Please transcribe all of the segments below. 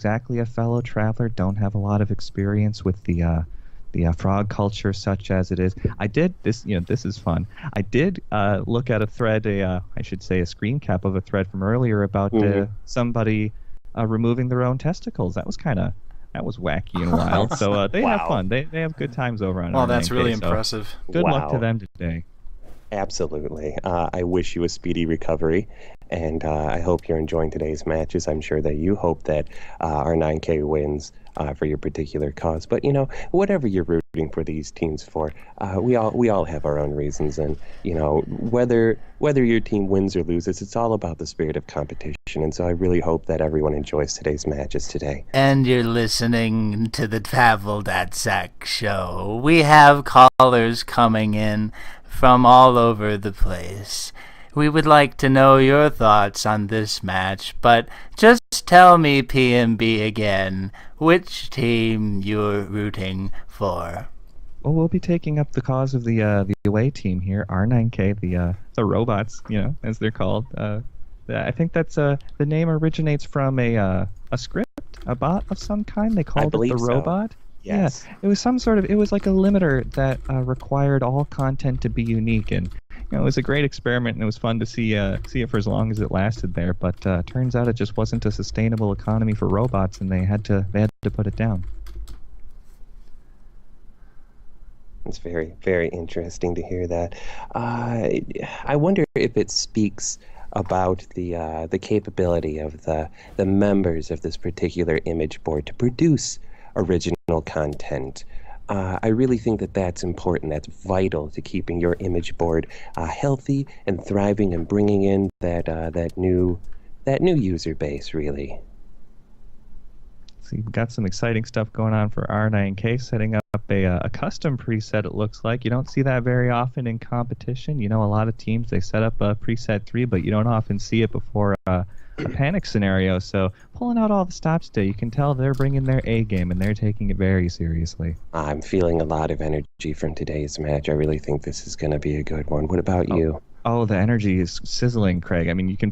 exactly a fellow traveler, don't have a lot of experience with the frog culture such as it is. I did this, this is fun. I did look at a thread, I should say a screen cap of a thread from earlier about somebody removing their own testicles. That was wacky and wild. So they have Wow. fun. They have good times over on Well, r9k. that's really so impressive. Good luck to Wow. them today. Absolutely. I wish you a speedy recovery, and I hope you're enjoying today's matches. I'm sure that you hope that r9k wins for your particular cause. But whatever you're rooting for these teams for, we all have our own reasons, and whether your team wins or loses, it's all about the spirit of competition. And so I really hope that everyone enjoys today's matches today. And you're listening to the Travel That Sack show. We have callers coming in from all over the place. We would like to know your thoughts on this match, but just tell me, PMB, again, which team you're rooting for. Well, we'll be taking up the cause of the away team here, r9k, the robots, as they're called. I think that's the name originates from a script, a bot of some kind. They called it the robot. So. Yes. Yeah, it was it was like a limiter that required all content to be unique, and it was a great experiment, and it was fun to see it for as long as it lasted there. But turns out it just wasn't a sustainable economy for robots, and they had to put it down. It's very, very interesting to hear that. I wonder if it speaks about the capability of the members of this particular image board to produce original content. I really think that that's important. That's vital to keeping your image board healthy and thriving and bringing in that new user base, really. So you've got some exciting stuff going on for r9k, setting up a custom preset, it looks like. You don't see that very often in competition. A lot of teams, they set up a preset 3, but you don't often see it before a panic scenario. So pulling out all the stops today, you can tell they're bringing their A game, and they're taking it very seriously. I'm feeling a lot of energy from today's match. I really think this is going to be a good one. What about you? Oh, the energy is sizzling, Craig. I mean, you can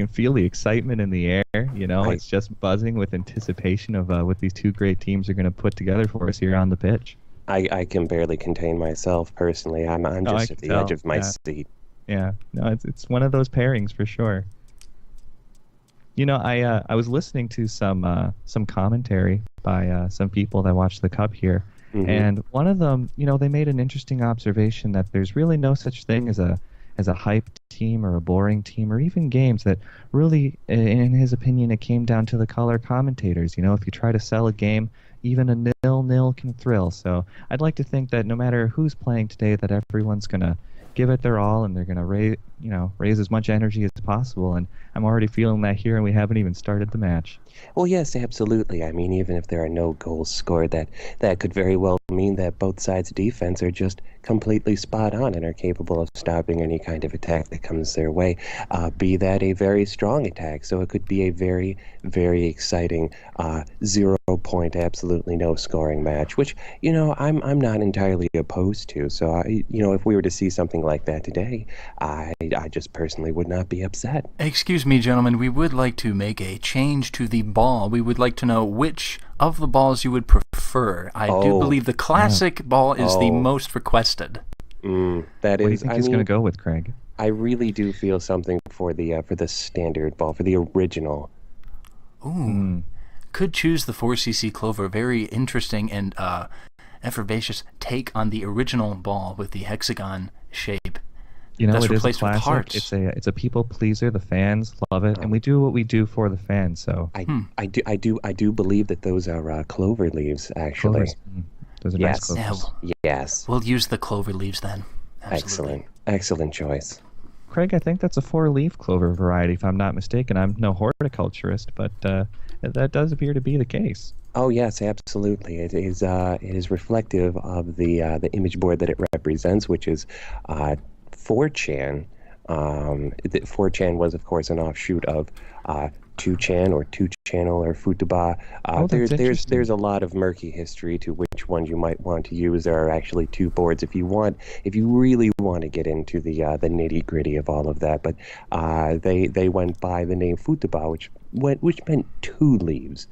feel the excitement in the air. It's just buzzing with anticipation of what these two great teams are going to put together for us here on the pitch. I can barely contain myself personally. I'm just at the edge of my seat. Yeah, no, it's one of those pairings for sure. I was listening to some commentary by some people that watch the Cup here, and one of them, they made an interesting observation that there's really no such thing as a hype team or a boring team or even games that really, in his opinion, it came down to the color commentators. If you try to sell a game, even a 0-0 can thrill. So I'd like to think that no matter who's playing today, that everyone's going to give it their all, and they're going to raise as much energy as possible. And I'm already feeling that here, and we haven't even started the match. Well, yes, absolutely. I mean, even if there are no goals scored, that could very well mean that both sides' defense are just completely spot on and are capable of stopping any kind of attack that comes their way, be that a very strong attack. So it could be a very, very exciting 0-point, absolutely no scoring match, which, I'm not entirely opposed to. So, if we were to see something like that today, I just personally would not be upset. Excuse me, gentlemen, we would like to make a change to the ball. We would like to know which of the balls you would prefer. I do believe the classic ball is the most requested. That what do you think he's going to go with, Craig? I really do feel something for the standard ball, for the original. Ooh. Could choose the 4cc Clover. Very interesting and effervescent take on the original ball with the hexagon shape. That's it is replaced a with classic. hearts. It's a people pleaser. The fans love it, and we do what we do for the fans. So I do believe that those are clover leaves, actually. Clovers. Those are nice clovers. Yes. We'll use the clover leaves then. Absolutely. Excellent choice. Craig, I think that's a 4-leaf clover variety, if I'm not mistaken. I'm no horticulturist, but that does appear to be the case. Oh yes, absolutely. It is reflective of the image board that it represents, which is 4chan. 4chan was, of course, an offshoot of 2chan or 2channel or Futaba. There's a lot of murky history to which one you might want to use. There are actually two boards if you really want to get into the nitty gritty of all of that. But they went by the name Futaba, which meant two leaves.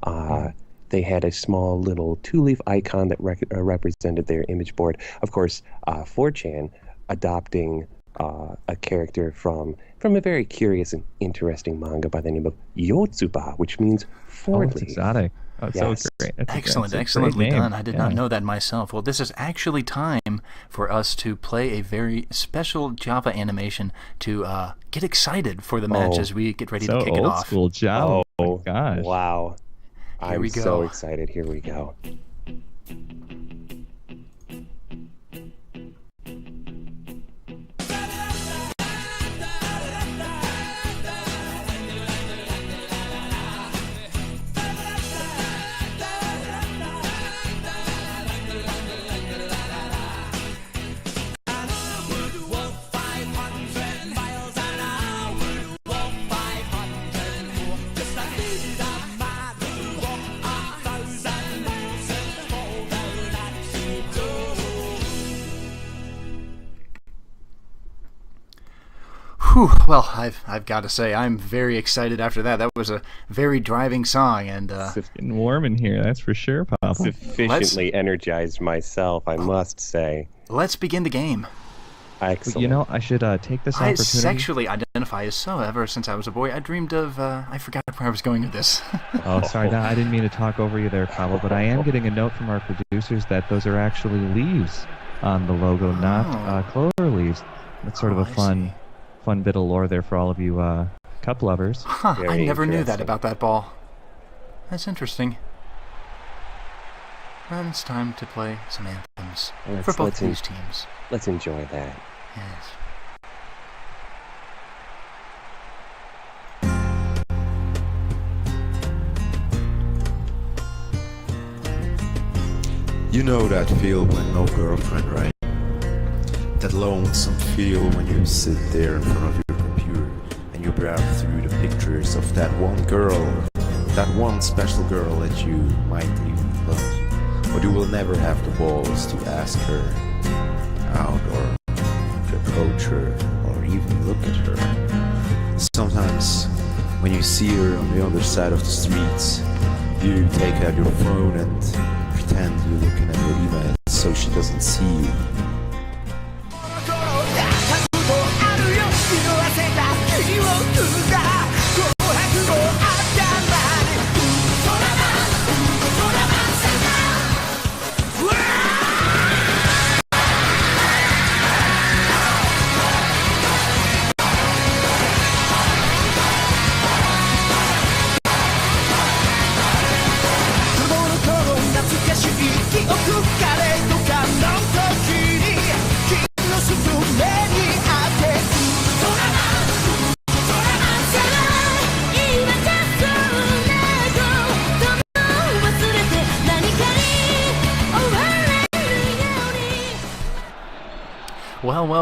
They had a small little 2-leaf icon that represented their image board. Of course, 4chan adopting a character from a very curious and interesting manga by the name of Yotsuba, which means four-leaf. It's exotic. Oh, it's Yes. so great. Excellently done. I did not know that myself. Well, this is actually time for us to play a very special Java animation to get excited for the match as we get ready to kick it off. Old school Java. Oh my gosh. Wow. Here we go. I'm so excited. Here we go. Whew, well, I've got to say, I'm very excited after that. That was a very driving song, and It's getting warm in here, that's for sure, Papa. Sufficiently energized myself, I must say. Let's begin the game. Excellent. You know, I should take this I opportunity. sexually identify as so. Ever since I was a boy, I dreamed of. I forgot where I was going with this. Oh, sorry, no, I didn't mean to talk over you there, Pablo, but I am getting a note from our producers that those are actually leaves on the logo, not clover leaves. That's sort of a fun bit of lore there for all of you cup lovers. Huh, I never knew that about that ball. That's interesting. And it's time to play some anthems for both these teams. Let's enjoy that. Yes. You know that feel when no girlfriend, right? That lonesome feel when you sit there in front of your computer and you browse through the pictures of that one girl, that one special girl that you might even love, but you will never have the balls to ask her out or to approach her or even look at her. Sometimes when you see her on the other side of the streets, you take out your phone and pretend you're looking at your email so she doesn't see you.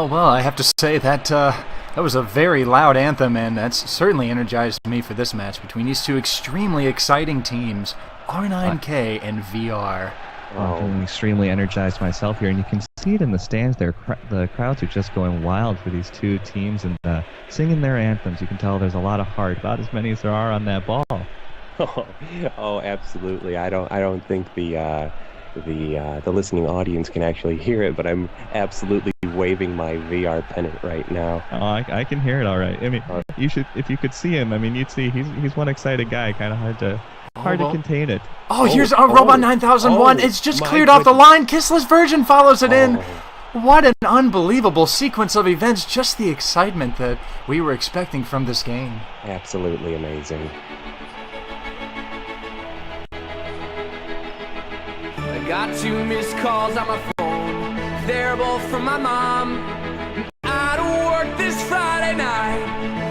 Well, I have to say that that was a very loud anthem, and that's certainly energized me for this match between these two extremely exciting teams, R9k and VR. I'm extremely energized myself here, and you can see it in the stands there. The crowds are just going wild for these two teams and singing their anthems. You can tell there's a lot of heart, about as many as there are on that ball. Oh, absolutely. I don't think the listening audience can actually hear it, but I'm absolutely waving my VR pennant right now. Oh, I can hear it all right. I mean, you should, if you could see him. I mean, you'd see he's one excited guy. Kind of hard to contain it. Here's Robot 9001. It's just cleared off the line. Kissless Virgin follows it in. What an unbelievable sequence of events. Just the excitement that we were expecting from this game. Absolutely amazing. I got 2 missed calls on my phone. They're both from my mom. I don't work this Friday night.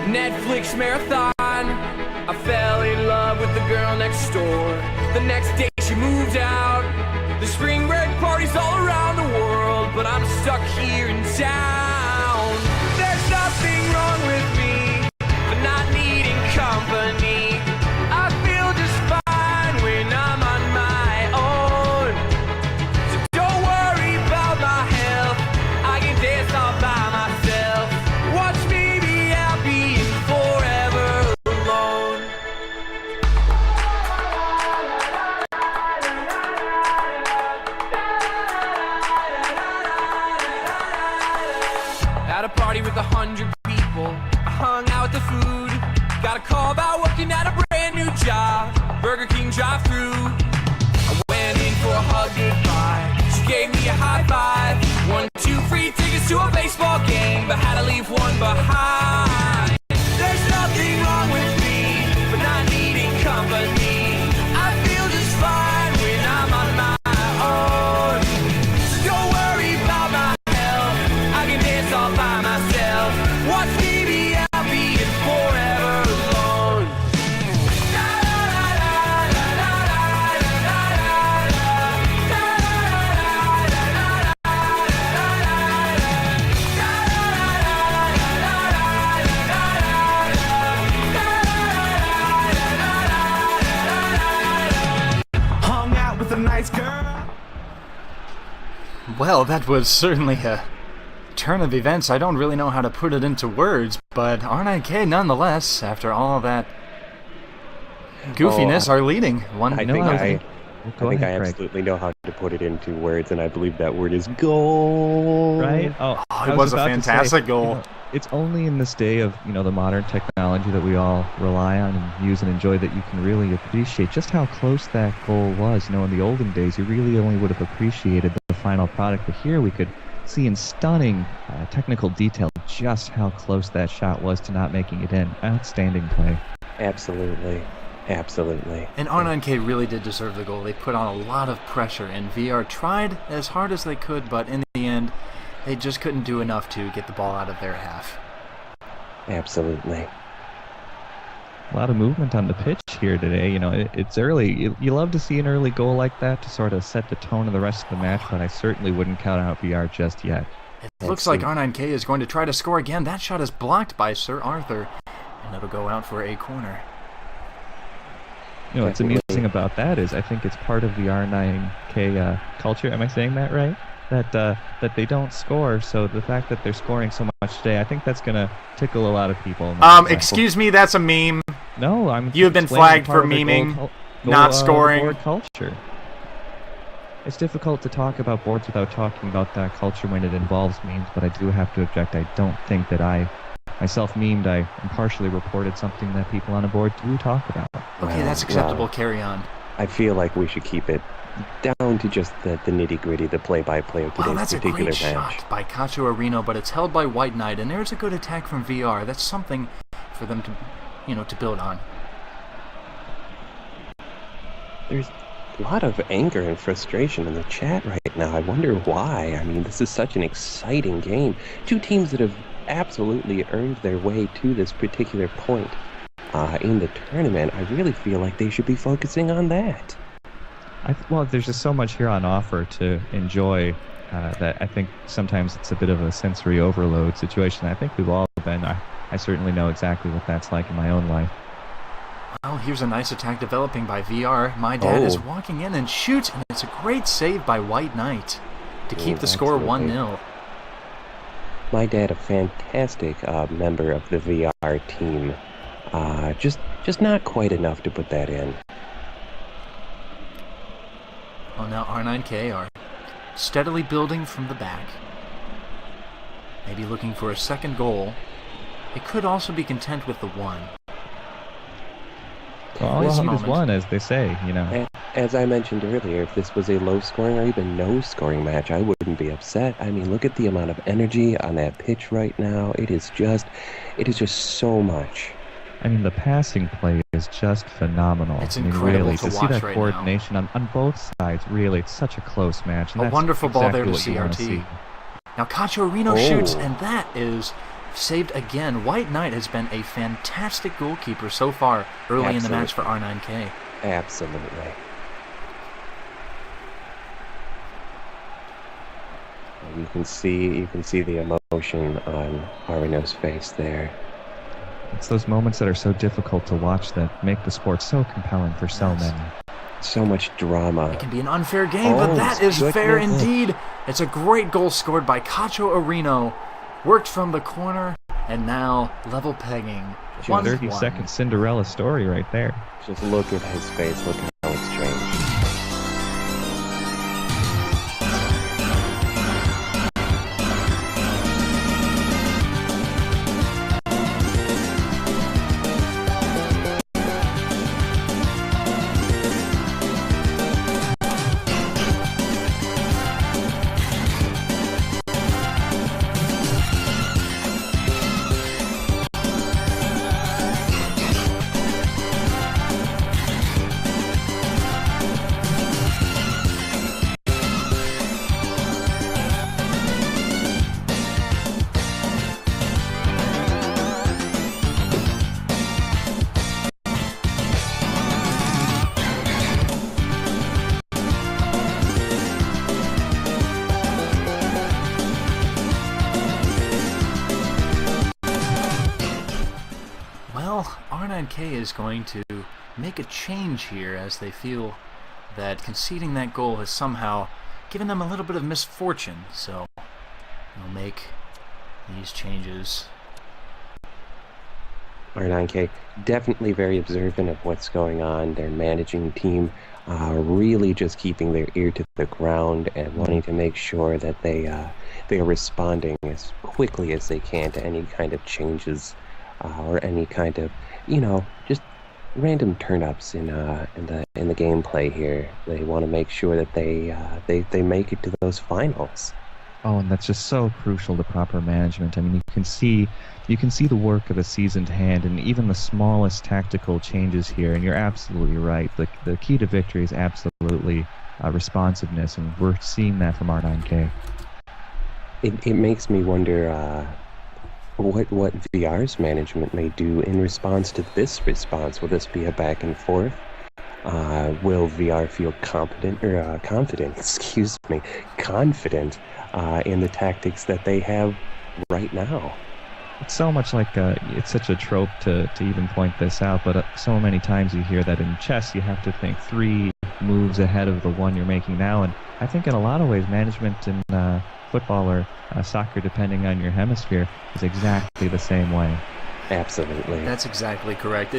Netflix marathon. I fell in love with the girl next door. The next day she moved out. The spring break parties all around the world, but I'm stuck here in town. There's nothing wrong with me for not needing company. I feel just fine when I'm on my own. So don't worry about my health. I can dance all by myself. Watch me be happy and forever alone. Burger King drive-thru. I went in for a hug goodbye. She gave me a high five. 1, 2 free tickets to a baseball game, but had to leave one behind. There's nothing wrong with me for not needing company. I feel just fine when I'm on my own. So don't worry about my health. I can dance all by myself. Watch me be happy and forever alone. Hung out with a nice girl. Well, that was certainly a turn of events. I don't really know how to put it into words, but R9K nonetheless, after all that goofiness, are leading. I think I absolutely know how to put it into words, and I believe that word is goal. Right? Oh, it was a fantastic goal. You know, it's only in this day of, you know, the modern technology that we all rely on and use and enjoy that you can really appreciate just how close that goal was. You know, in the olden days, you really only would have appreciated the final product, but here we could see in stunning technical detail just how close that shot was to not making it in. Outstanding play. Absolutely. Absolutely. And r9k really did deserve the goal. They put on a lot of pressure, and VR tried as hard as they could, but in the end, they just couldn't do enough to get the ball out of their half. Absolutely. A lot of movement on the pitch here today. You know, it's early. You love to see an early goal like that to sort of set the tone of the rest of the match, but I certainly wouldn't count out VR just yet. It looks like r9k is going to try to score again. That shot is blocked by Sir Arthur, and it'll go out for a corner. You know, what's amusing about that is I think it's part of the r9k culture. Am I saying that right? That they don't score, so the fact that they're scoring so much today, I think that's going to tickle a lot of people. Excuse me, that's a meme. No, I'm. You've been flagged for memeing, not scoring. Board culture. It's difficult to talk about boards without talking about that culture when it involves memes, but I do have to object. I don't think that I myself memed. I impartially reported something that people on a board do talk about. Okay, that's acceptable. Carry on. I feel like we should keep it down to just the nitty-gritty, the play-by-play of today's that's particular a great match. shot by Cacho Areno, but it's held by White Knight, and there's a good attack from VR. That's something for them to, to build on. There's a lot of anger and frustration in the chat right now. I wonder why. I mean, this is such an exciting game. Two teams that have absolutely earned their way to this particular point in the tournament. I really feel like they should be focusing on that. Well, there's just so much here on offer to enjoy that I think sometimes it's a bit of a sensory overload situation. I think we've all been. I certainly know exactly what that's like in my own life. Well, here's a nice attack developing by VR. My dad is walking in and shoots, and it's a great save by White Knight to keep the score 1-0. My dad, a fantastic member of the VR team. Just not quite enough to put that in. Well, now r9k are steadily building from the back. Maybe looking for a second goal. It could also be content with the one. Well, all you need is one, as they say, you know. As I mentioned earlier, if this was a low-scoring or even no-scoring match, I wouldn't be upset. I mean, look at the amount of energy on that pitch right now. It is just so much. I mean, the passing play is just phenomenal. It's incredible really, to see watch that right coordination now. On both sides, really, it's such a close match. And a that's wonderful ball exactly there to CRT. Now Cacho Areno shoots, and that is saved again. White Knight has been a fantastic goalkeeper so far early in the match for r9k. Absolutely. You can see the emotion on Areno's face there. It's those moments that are so difficult to watch that make the sport so compelling for so many. So much drama. It can be an unfair game, but that is fair indeed. It's a great goal scored by Cacho Areno. Worked from the corner, and now level pegging. 30-second Cinderella story right there. Just look at his face. Look how it's changed. r9k is going to make a change here as they feel that conceding that goal has somehow given them a little bit of misfortune. So they'll make these changes. r9k definitely very observant of what's going on. Their managing team really just keeping their ear to the ground and wanting to make sure that they are responding as quickly as they can to any kind of changes or any kind of, just random turn-ups in the gameplay here. They want to make sure that they make it to those finals. Oh, and that's just so crucial to proper management. I mean, you can see the work of a seasoned hand and even the smallest tactical changes here, and you're absolutely right. The key to victory is absolutely responsiveness, and we're seeing that from r9k. It makes me wonder what VR's management may do in response to this response. Will this be a back and forth? Will VR feel confident in the tactics that they have right now? It's so much like it's such a trope to even point this out, but so many times you hear that in chess you have to think 3 moves ahead of the one you're making now, and I think in a lot of ways management in football or soccer, depending on your hemisphere, is exactly the same way. Absolutely. That's exactly correct.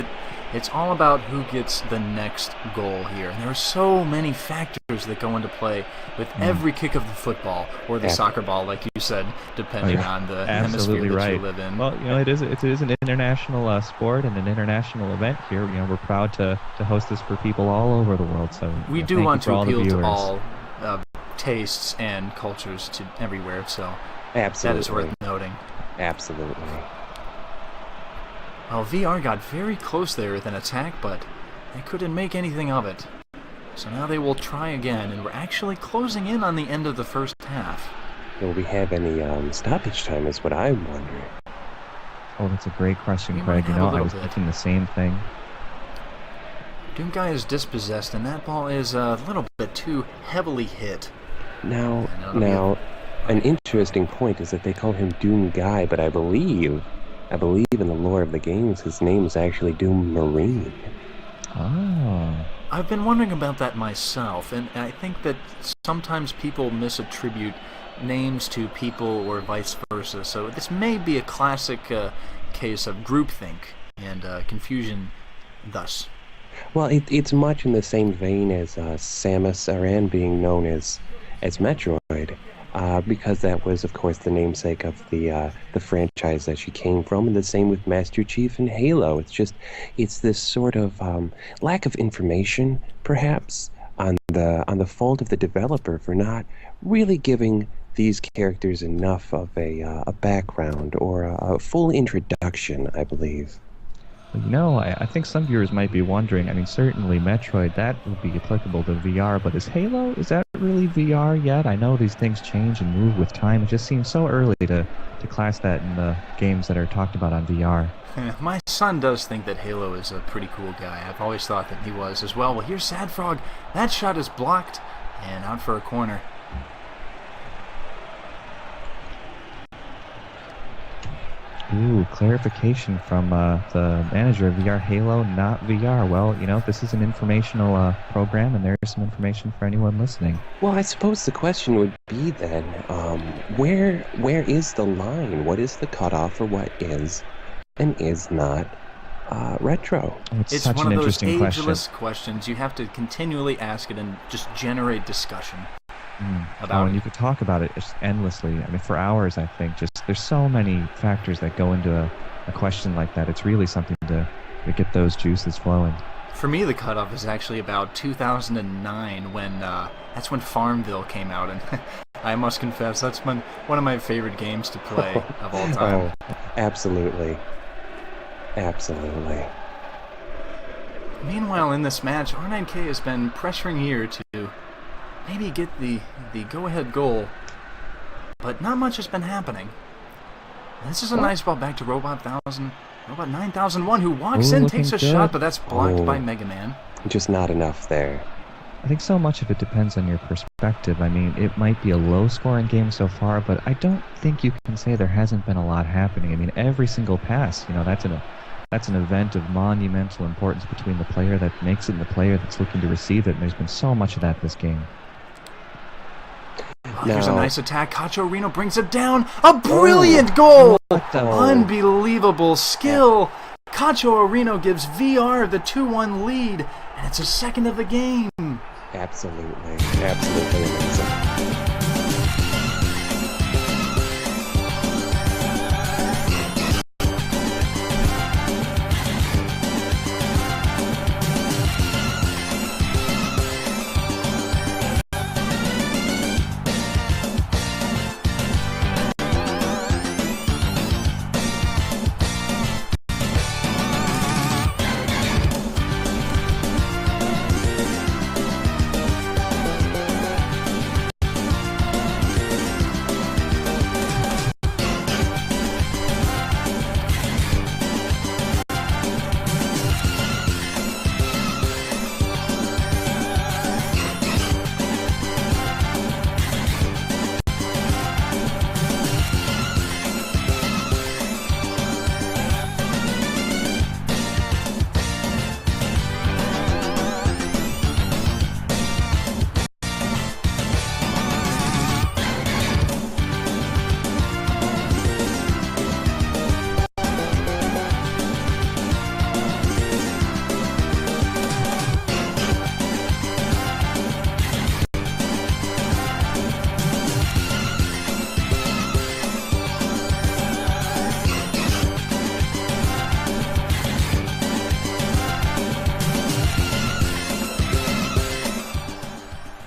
It's all about who gets the next goal here. And there are so many factors that go into play with every kick of the football or the soccer ball, like you said, depending on the hemisphere that you live in. Well, it is an international sport and an international event here. We're proud to host this for people all over the world. So we do want to appeal to all tastes and cultures to everywhere. So absolutely, that is worth noting. Absolutely. Well, VR got very close there with an attack, but they couldn't make anything of it. So now they will try again, and we're actually closing in on the end of the first half. Will we have any stoppage time is what I'm wondering. Oh, that's a great question, Craig. I was thinking the same thing. Doomguy is dispossessed, and that ball is a little bit too heavily hit. Now, an interesting point is that they call him Doomguy, but I believe in the lore of the games, his name is actually Doom Marine. Oh. I've been wondering about that myself, and I think that sometimes people misattribute names to people or vice versa, so this may be a classic case of groupthink and confusion thus. Well, it's much in the same vein as Samus Aran being known as Metroid. Because that was, of course, the namesake of the franchise that she came from, and the same with Master Chief and Halo. It's this sort of lack of information, perhaps, on the fault of the developer for not really giving these characters enough of a background or a full introduction, I believe. I think some viewers might be wondering, I mean, certainly Metroid, that would be applicable to VR, but is Halo, is that really VR yet? I know these things change and move with time. It just seems so early to class that in the games that are talked about on VR. My son does think that Halo is a pretty cool guy. I've always thought that he was as well. Well, here's Sad Frog. That shot is blocked and out for a corner. Ooh, clarification from the manager of VR. Halo, not VR. Well, this is an informational program, and there is some information for anyone listening. Well, I suppose the question would be then, where is the line? What is the cutoff for what is and is not retro? It's such one an of those interesting ageless questions. You have to continually ask it and just generate discussion. And you could talk about it just endlessly. I mean, for hours, I think. There's so many factors that go into a question like that. It's really something to get those juices flowing. For me, the cutoff is actually about 2009 when that's when Farmville came out, and I must confess that's one of my favorite games to play of all time. Oh, absolutely. Absolutely. Meanwhile, in this match, r9k has been pressuring here to maybe get the go-ahead goal, but not much has been happening. This is a nice ball back to Robot 9001, who walks in, takes a shot, but that's blocked by Mega Man. Just not enough there. I think so much of it depends on your perspective. I mean, it might be a low-scoring game so far, but I don't think you can say there hasn't been a lot happening. I mean, every single pass, that's that's an event of monumental importance between the player that makes it and the player that's looking to receive it. And there's been so much of that this game. Here's a nice attack. Cacho Reno brings it down. A brilliant goal! Unbelievable skill. Cacho Reno gives VR the 2-1 lead, and it's a second of the game. Absolutely. Absolutely amazing.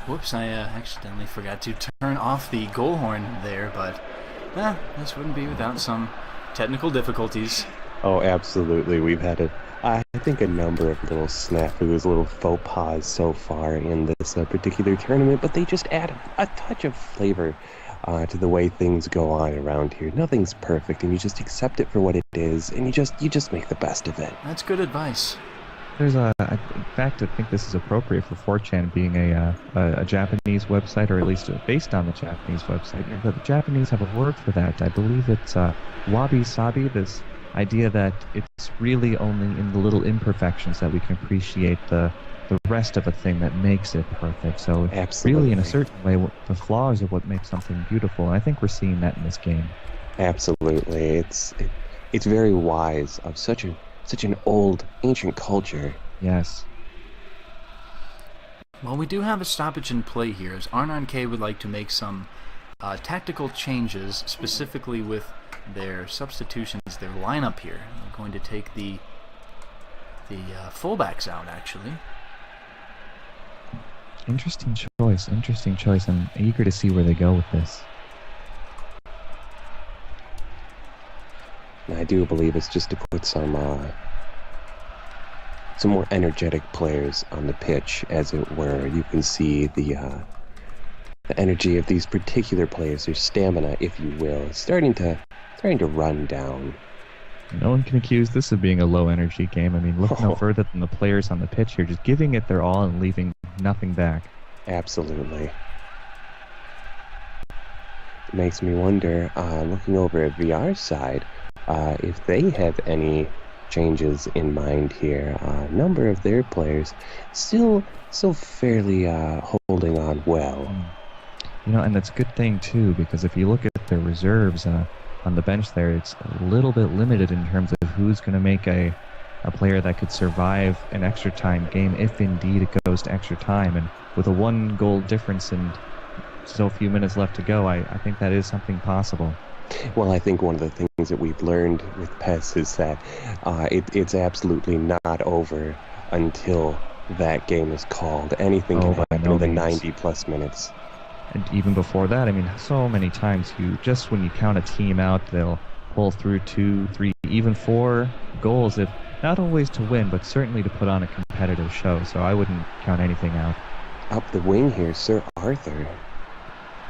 Whoops, I accidentally forgot to turn off the goal horn there, but this wouldn't be without some technical difficulties. Oh, absolutely. We've had I think a number of little snafus, little faux pas so far in this particular tournament, but they just add a touch of flavor to the way things go on around here. Nothing's perfect, and you just accept it for what it is, and you just make the best of it. That's good advice. There's in fact, I think this is appropriate for 4chan being a Japanese website, or at least based on the Japanese website. But the Japanese have a word for that. I believe it's wabi-sabi, this idea that it's really only in the little imperfections that we can appreciate the rest of a thing that makes it perfect. So Absolutely. Really, in a certain way, the flaws are what make something beautiful. And I think we're seeing that in this game. Absolutely. It's very wise of such an old, ancient culture. Yes. Well, we do have a stoppage in play here, as r9k would like to make some tactical changes, specifically with their substitutions, their lineup here. They're going to take the fullbacks out, actually. Interesting choice. I'm eager to see where they go with this. And I do believe it's just to put some more energetic players on the pitch, as it were. You can see the energy of these particular players, their stamina, if you will, is starting to run down. No one can accuse this of being a low-energy game. I mean, look no further than the players on the pitch here, just giving it their all and leaving nothing back. Absolutely. It makes me wonder, looking over at VR's side, if they have any changes in mind here. A number of their players still fairly holding on well. You know, and that's a good thing, too, because if you look at their reserves on the bench there, it's a little bit limited in terms of who's going to make a player that could survive an extra time game if indeed it goes to extra time. And with a 1-goal difference and so few minutes left to go, I think that is something possible. Well, I think one of the things that we've learned with PES is that it's absolutely not over until that game is called. Anything can happen in the 90-plus minutes. And even before that, I mean, so many times when you count a team out, they'll pull through 2, 3, even 4 goals, if not always to win, but certainly to put on a competitive show. So I wouldn't count anything out. Up the wing here, Sir Arthur.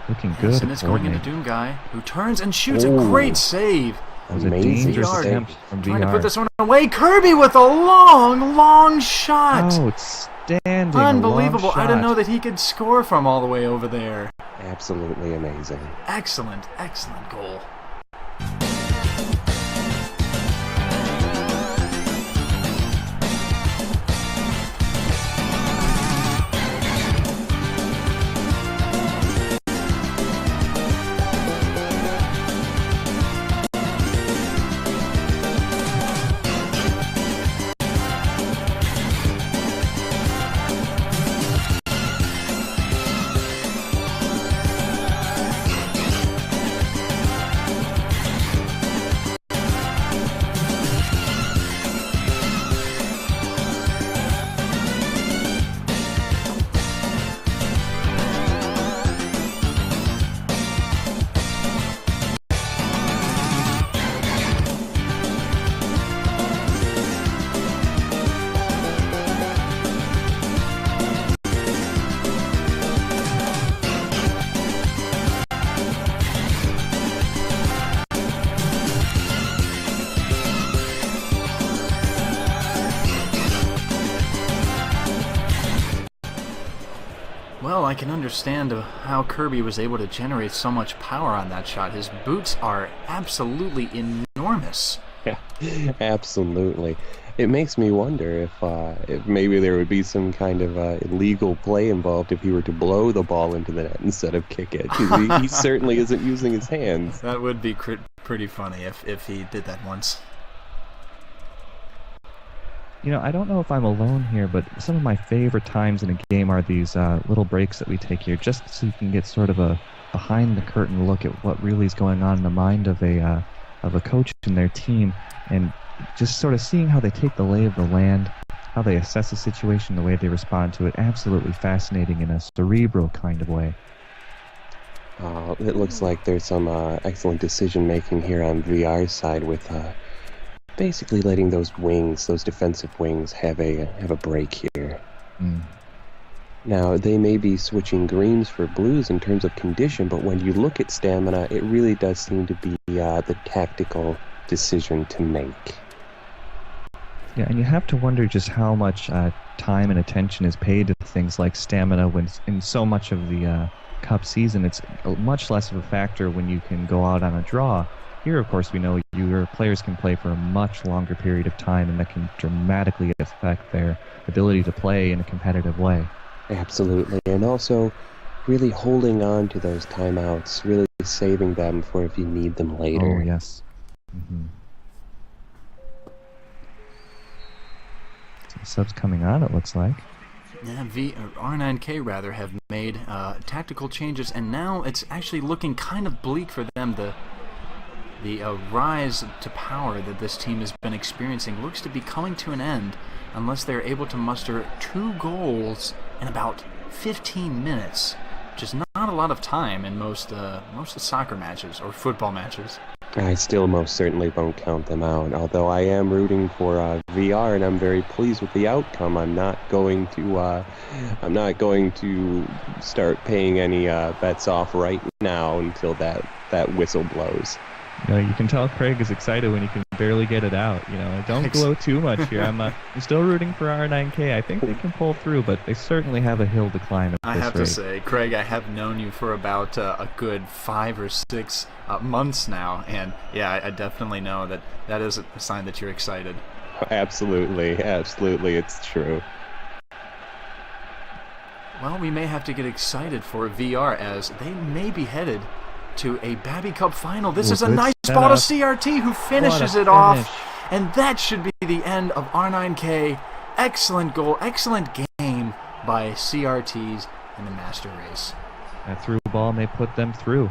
Looking good. And it's going into Doom Guy, who turns and shoots. A great save. That was a dangerous attempt from VR. Trying to put this one away. Kirby with a long shot. Oh, it's standing. Unbelievable. I didn't know that he could score from all the way over there. Absolutely amazing. Excellent goal. Well, I can understand how Kirby was able to generate so much power on that shot. His boots are absolutely enormous. Yeah, absolutely. It makes me wonder if maybe there would be some kind of illegal play involved if he were to blow the ball into the net instead of kick it. He certainly isn't using his hands. That would be pretty funny if he did that once. You know, I don't know if I'm alone here, but some of my favorite times in a game are these little breaks that we take here, just so you can get sort of a behind-the-curtain look at what really is going on in the mind of a coach and their team, and just sort of seeing how they take the lay of the land, how they assess the situation, the way they respond to it. Absolutely fascinating in a cerebral kind of way. It looks like there's some excellent decision-making here on VR's side with basically letting those defensive wings, have a break here. Now, they may be switching greens for blues in terms of condition, but when you look at stamina, it really does seem to be the tactical decision to make. Yeah, and you have to wonder just how much time and attention is paid to things like stamina when in so much of the Cup season it's much less of a factor when you can go out on a draw. Here, of course, we know your players can play for a much longer period of time, and that can dramatically affect their ability to play in a competitive way. Absolutely, and also really holding on to those timeouts, really saving them for if you need them later. Oh, yes. Some subs coming on, it looks like. Yeah, r9k rather have made tactical changes, and now it's actually looking kind of bleak for them. The rise to power that this team has been experiencing looks to be coming to an end unless they're able to muster 2 goals in about 15 minutes, which is not a lot of time in most soccer matches or football matches. I still most certainly won't count them out, although I am rooting for VR, and I'm very pleased with the outcome. I'm not going to start paying any bets off right now until that whistle blows. You know, you can tell Craig is excited when he can barely get it out. You know, don't glow too much here. I'm still rooting for r9k. I think they can pull through, but they certainly have a hill to climb at this rate. I have to say, Craig, I have known you for about a good 5 or 6 months now, and yeah, I definitely know that is a sign that you're excited. Absolutely, it's true. Well, we may have to get excited for VR as they may be headed to a Babby Cup final. This is a nice ball to CRT, who finishes it off, and that should be the end of r9k. Excellent goal, excellent game by CRTs in the master race. That through ball may put them through.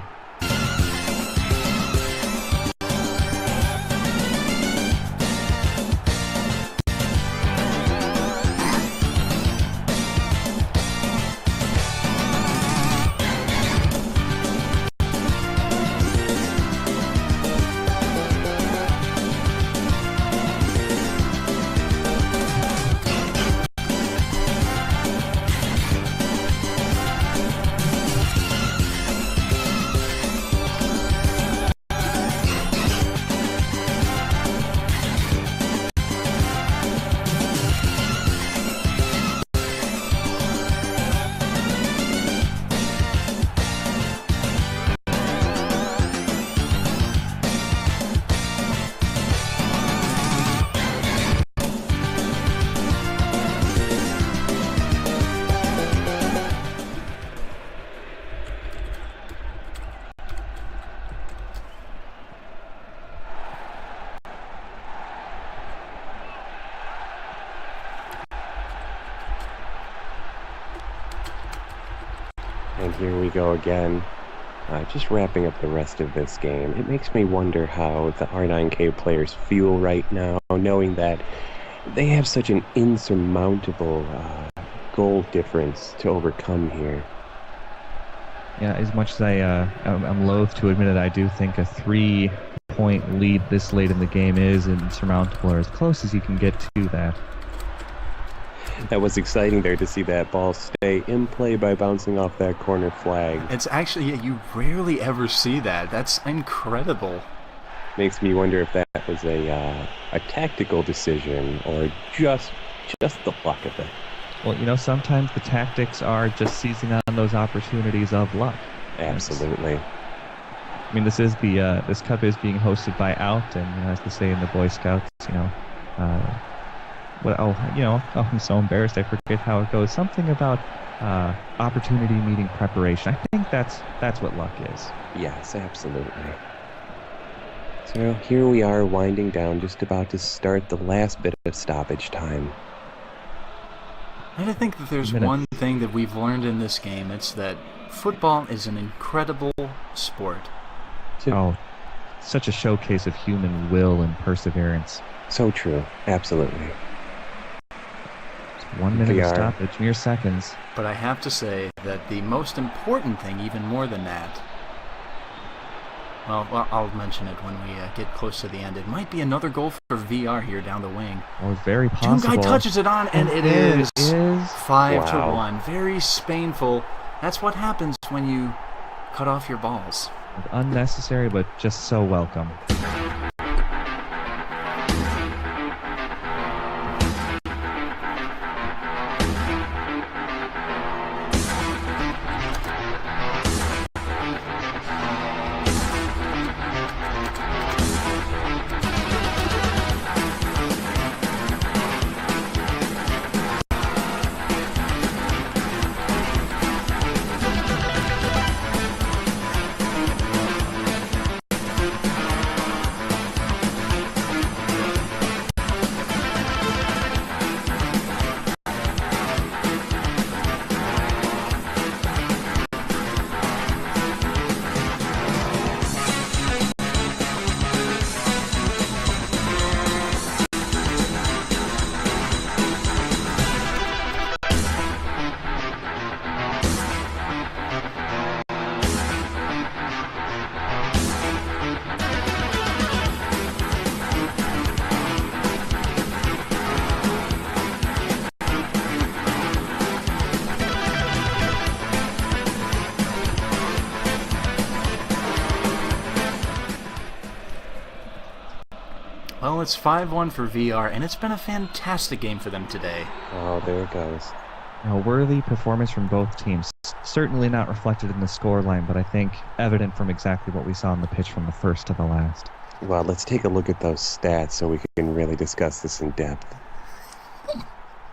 And here we go again. Just wrapping up the rest of this game. It makes me wonder how the r9k players feel right now, knowing that they have such an insurmountable goal difference to overcome here. Yeah, as much as I'm loath to admit it, I do think a 3-point lead this late in the game is insurmountable, or as close as you can get to that. That was exciting there to see that ball stay in play by bouncing off that corner flag. It's actually, you rarely ever see that. That's incredible. Makes me wonder if that was a tactical decision or just the luck of it. Well, sometimes the tactics are just seizing on those opportunities of luck. Absolutely. I mean, this cup is being hosted by Out, and as they say in the Boy Scouts, I'm so embarrassed I forget how it goes. Something about opportunity meeting preparation. I think that's what luck is. Yes, absolutely. So here we are winding down, just about to start the last bit of stoppage time. And I think that there's one thing that we've learned in this game. It's that football is an incredible sport. Oh, such a showcase of human will and perseverance. So true. Absolutely. 1 minute of stoppage, mere seconds. But I have to say that the most important thing, even more than that, well, I'll mention it when we get close to the end. It might be another goal for VR here down the wing. Oh, very possible. Doom Guy touches it on, and it is 5-1. Very Spainful. That's what happens when you cut off your balls. Unnecessary, but just so welcome. Well, it's 5-1 for VR, and it's been a fantastic game for them today. Oh, there it goes. A worthy performance from both teams. Certainly not reflected in the scoreline, but I think evident from exactly what we saw on the pitch from the first to the last. Well, let's take a look at those stats so we can really discuss this in depth.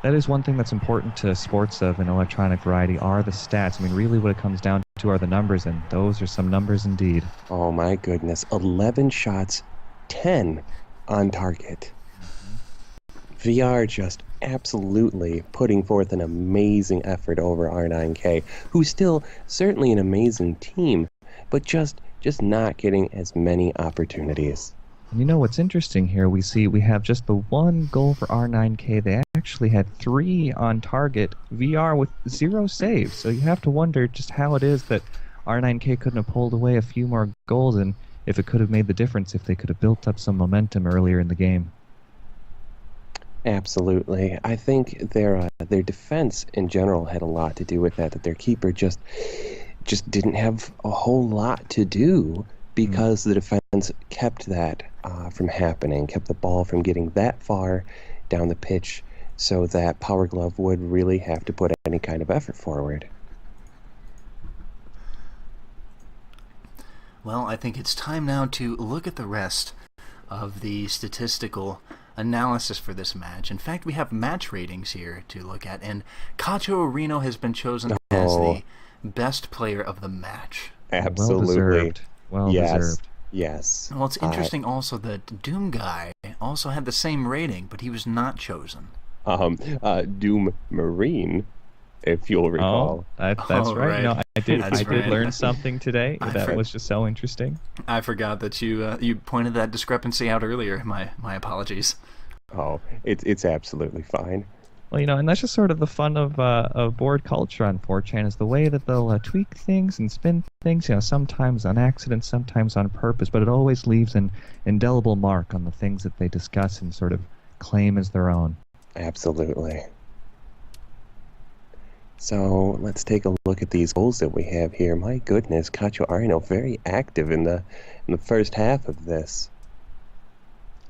That is one thing that's important to sports of an electronic variety are the stats. I mean, really what it comes down to are the numbers, and those are some numbers indeed. Oh, my goodness. 11 shots, 10 on target. VR just absolutely putting forth an amazing effort over r9k, who's still certainly an amazing team, but just not getting as many opportunities. And what's interesting here, we have just the one goal for r9k. They actually had 3 on target, VR with 0 saves. So you have to wonder just how it is that r9k couldn't have pulled away a few more goals, and if it could have made the difference, if they could have built up some momentum earlier in the game. Absolutely. I think their defense in general had a lot to do with that their keeper just didn't have a whole lot to do because the defense kept that from happening, kept the ball from getting that far down the pitch so that Power Glove would really have to put any kind of effort forward. Well, I think it's time now to look at the rest of the statistical analysis for this match. In fact, we have match ratings here to look at, and Cacho Reno has been chosen as the best player of the match. Absolutely. Well deserved. Yes. Well, it's interesting also that Doom Guy also had the same rating, but he was not chosen. Doom Marine, if you'll recall. That's right. I did learn something today that was just so interesting. I forgot that you pointed that discrepancy out earlier. My apologies. Oh, it's absolutely fine. Well, and that's just sort of the fun of board culture on 4chan is the way that they'll tweak things and spin things, sometimes on accident, sometimes on purpose, but it always leaves an indelible mark on the things that they discuss and sort of claim as their own. Absolutely. So let's take a look at these goals that we have here. My goodness, Cacho Arino very active in the first half of this.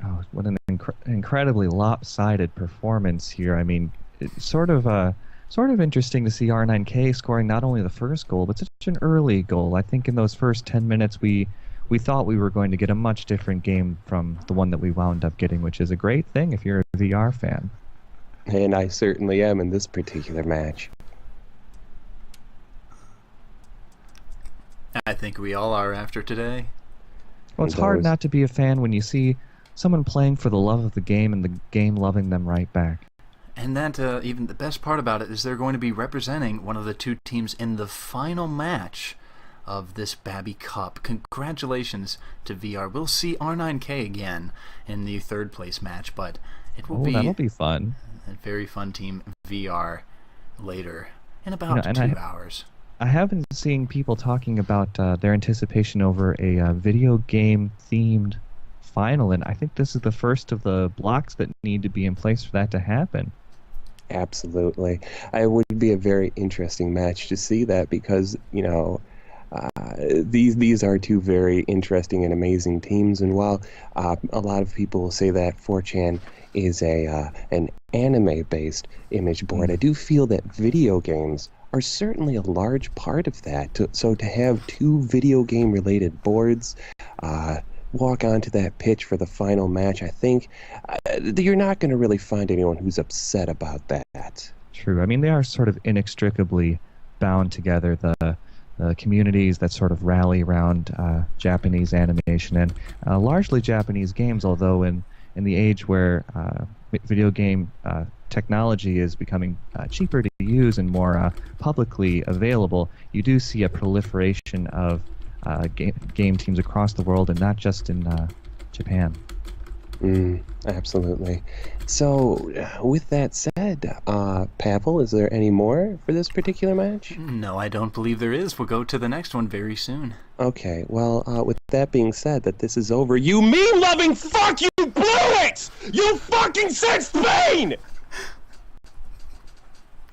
Oh, what an incredibly lopsided performance here. I mean, it's sort of interesting to see r9k scoring not only the first goal, but such an early goal. I think in those first 10 minutes we thought we were going to get a much different game from the one that we wound up getting, which is a great thing if you're a VR fan. And I certainly am in this particular match. I think we all are after today. Well, it's hard not to be a fan when you see someone playing for the love of the game and the game loving them right back. And that, even the best part about it is they're going to be representing one of the two teams in the final match of this Babby Cup. Congratulations to VR. We'll see r9k again in the third place match, but it will that'll be fun. A very fun team VR later in about 2 hours. I have been seeing people talking about their anticipation over a video game themed final, and I think this is the first of the blocks that need to be in place for that to happen. Absolutely. It would be a very interesting match to see that because, these are two very interesting and amazing teams, and while a lot of people will say that 4chan is an anime-based image board, I do feel that video games are certainly a large part of that. So to have two video game-related boards walk onto that pitch for the final match, I think you're not going to really find anyone who's upset about that. True. I mean, they are sort of inextricably bound together, the communities that sort of rally around Japanese animation and largely Japanese games, although in the age where video game technology is becoming cheaper to use and more publicly available, you do see a proliferation of game teams across the world, and not just in Japan. Absolutely. So, with that said, Pavel, is there any more for this particular match? No, I don't believe there is. We'll go to the next one very soon. Okay, well, with that being said, that this is over, you meme-loving fuck, you blew it! You fucking said Spain!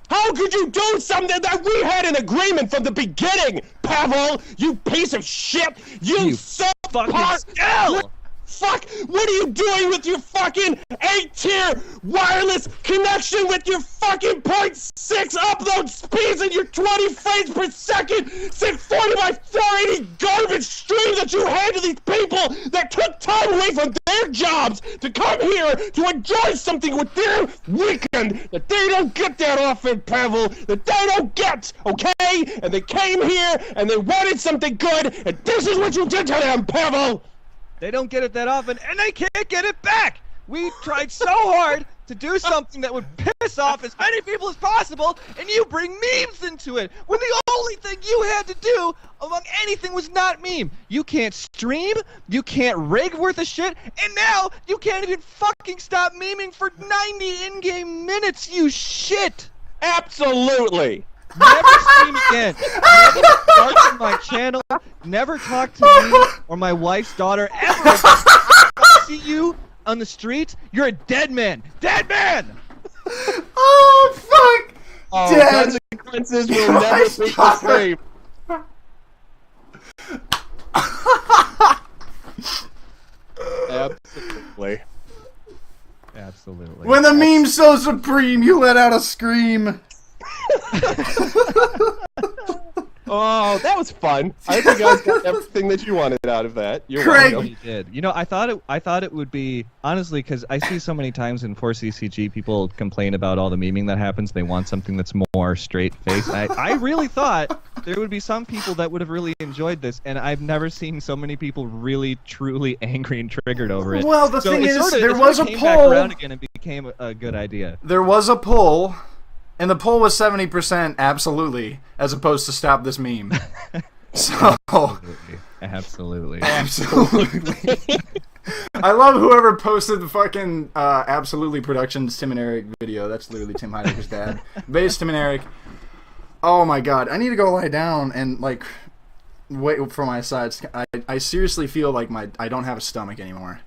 How could you do something that we had an agreement from the beginning, Pavel? You piece of shit! You fucking Fuck! What are you doing with your fucking 8-tier wireless connection with your fucking 0.6 upload speeds and your 20 frames per second 640 by 480 garbage stream that you had to these people that took time away from their jobs to come here to enjoy something with their weekend that they don't get that often, Pavel, that they don't get, okay? And they came here and they wanted something good, and this is what you did to them, Pavel! They don't get it that often, and they can't get it back! We tried so hard to do something that would piss off as many people as possible, and you bring memes into it, when the only thing you had to do among anything was not meme. You can't stream, you can't rig worth a shit, and now you can't even fucking stop memeing for 90 in-game minutes, you shit! Absolutely! Never stream again. Never start on my channel. Never talk to me or my wife's daughter ever again. If I see you on the street, you're a dead man. Dead man! Oh, fuck! Oh, Dead. Consequences will never be the same. Absolutely. Absolutely. When the meme's so supreme, you let out a scream. Oh, that was fun. I think you guys got everything that you wanted out of that. You're Craig. welcome. You did. You know, I thought it would be, honestly, because I see so many times in 4CCG people complain about all the memeing that happens. They want something that's more straight face. I really thought there would be some people that would have really enjoyed this, and I've never seen so many people really, truly angry and triggered over it. Well, the So thing it is, sorta- there it was sorta a came back poll. around again and became a good idea. There was a poll, and the poll was 70% absolutely, as opposed to stop this meme. So, Absolutely. I love whoever posted the fucking Absolutely Productions Tim and Eric video. That's literally Tim Heidecker's dad. Base Tim and Eric. Oh my god, I need to go lie down and like wait for my sides. I seriously feel like I don't have a stomach anymore.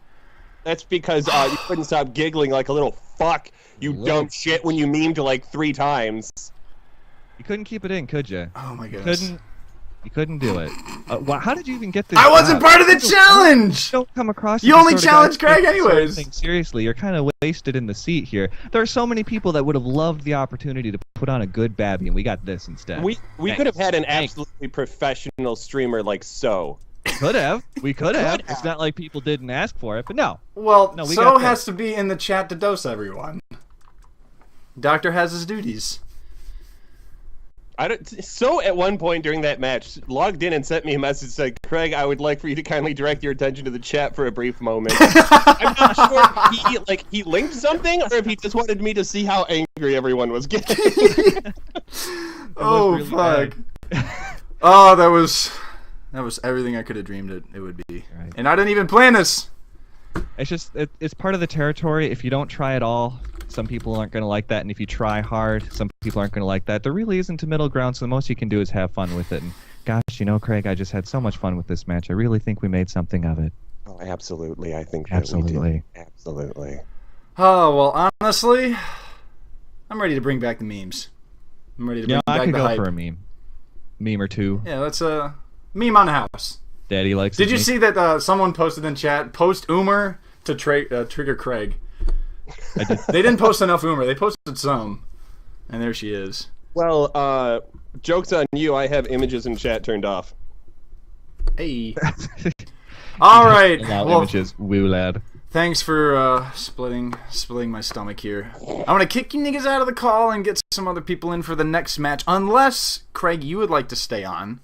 That's because you couldn't stop giggling like a little fuck, you dumb shit, when you memed like 3 times. You couldn't keep it in, could you? Oh my goodness. You couldn't do it. How did you even get this? I wasn't job? part of the challenge! You don't come across. You as the only sort of guy challenged who takes Craig this sort of anyways. thing seriously, you're kind of wasted in the seat here. There are so many people that would have loved the opportunity to put on a good Babby, and we got this instead. We could have had an absolutely professional streamer like So. Could have. We could have. It's not like people didn't ask for it, but no. Well, No, we So got has to be in the chat to dose everyone. Doctor has his duties. So at one point during that match logged in and sent me a message said, "Craig, I would like for you to kindly direct your attention to the chat for a brief moment." I'm not sure if he linked something or if he just wanted me to see how angry everyone was getting. Oh, really fuck. Oh, that was everything I could have dreamed it would be. Right. And I didn't even plan this. It's just it's part of the territory. If you don't try at all, some people aren't going to like that, and if you try hard, some people aren't going to like that. There really isn't a middle ground, so the most you can do is have fun with it. And gosh, Craig, I just had so much fun with this match. I really think we made something of it. Oh, absolutely. I think that Absolutely. we did. Absolutely. Oh, well, honestly, I'm ready to bring back the memes. I'm ready to bring I back could the go hype. for a meme or two. Yeah, let's meme on the house. Daddy likes. Did you me. see that someone posted in chat, post Umer to trigger Craig? They didn't post enough Umer. They posted some. And there she is. Well, joke's on you. I have images in chat turned off. Hey. All right. Allow Well, images, woo lad. thanks for splitting my stomach here. I'm going to kick you niggas out of the call and get some other people in for the next match. Unless, Craig, you would like to stay on.